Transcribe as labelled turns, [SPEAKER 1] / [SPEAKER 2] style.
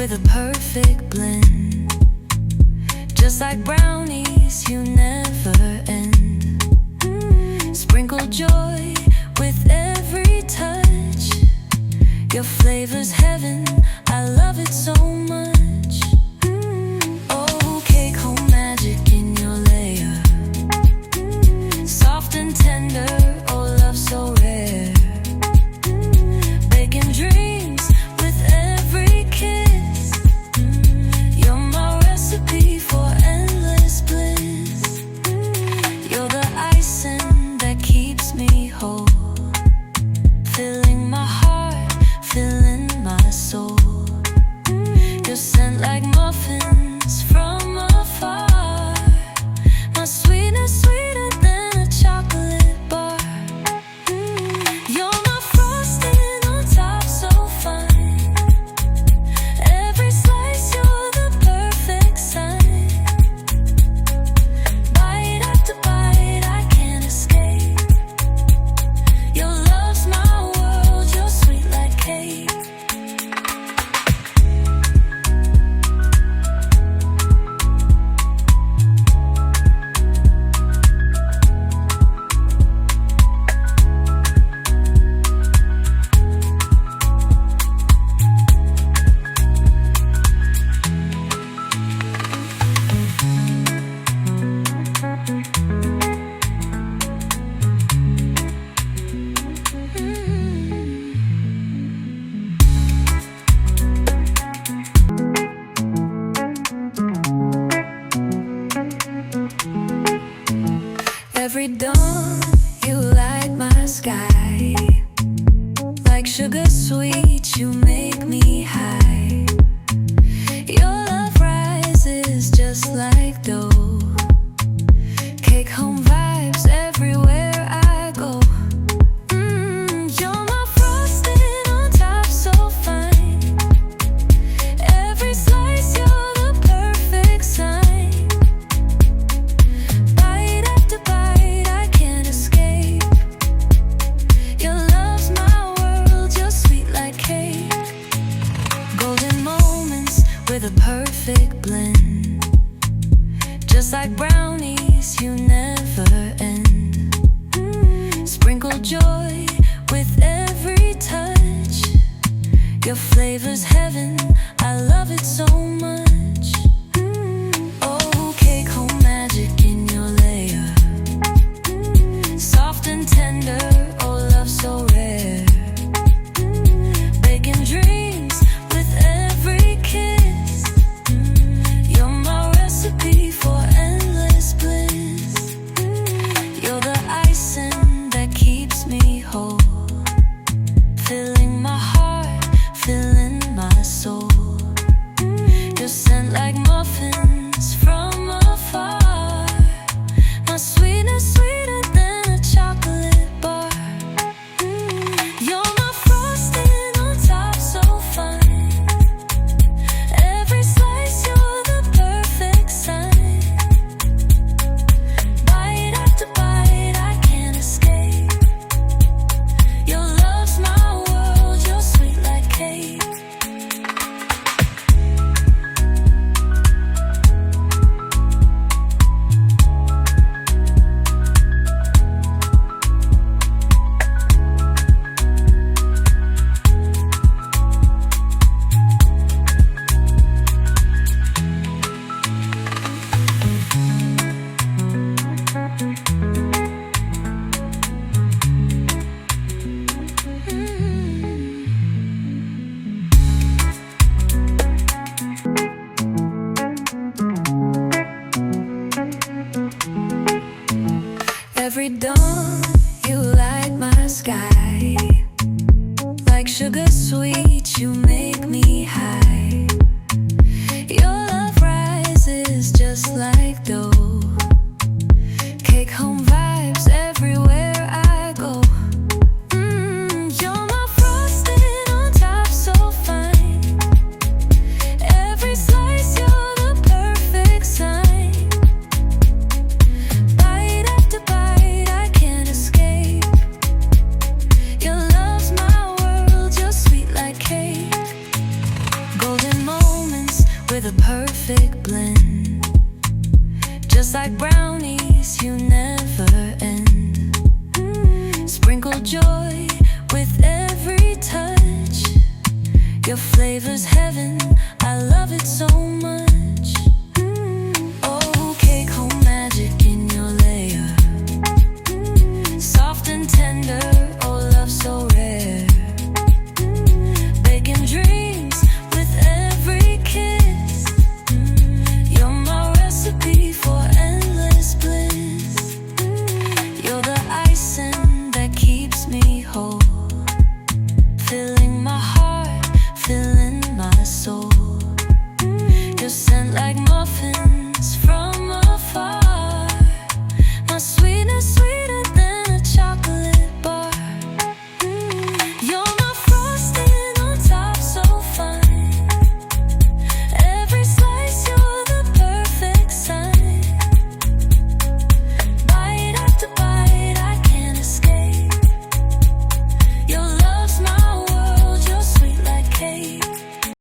[SPEAKER 1] with a perfect blend. Just like brownies, you never end. Sprinkle joy with every touch. Your flavor's heaven, I love it so much. Oh, cake home magic in your layer. Soft and tender, oh love so rare. Baking dreams with every kiss. You're my recipe for endless bliss. You're the icing that keeps me whole, filling my heart, filling my soul. You're sent like muffins from afar. My sweetness sweeter than a chocolate bar. You're my frosting on top, so fine. Every slice, you're the perfect sign. Bite after bite, I can't escape. Your love's my world, you're sweet like cake. Every dawn, you light my sky. Like sugar sweet, you make me high. Your love rises just like dough. Cake home vibes everywhere I go. You're my frosting on top, so fine. Every slice, you're the perfect sign. Bite after bite, I can't escape. Your love's my world, you're sweet like cake. Golden moments with a perfect blend. Just like brownies, you never end. Sprinkle joy with every touch. Your flavor's heaven, I love it so much. Oh, cake home magic in your layer. Soft and tender, oh love so rare. Baking dreams with every kiss. You're my recipe for endless bliss. You're the icing that keeps me whole, filling my heart, filling my soul. You're sent like muffins from afar. My sweetness sweeter than a chocolate bar. You're my frosting on top, so fine. Every slice, you're the perfect sign. Bite after bite, I can't escape. Your love's my world, you're sweet like cake. Every dawn, you light my sky. Like sugar sweet, you make me high. Your love rises just like dough. Cake home vibes everywhere I go. You're my frosting on top, so fine. Every slice, you're the perfect sign. Bite after bite, I can't escape. Your love's my world, you're sweet like cake. a perfect blend. Just like brownies, you never end. Sprinkle joy with every touch. Your flavor's heaven, I love it so much.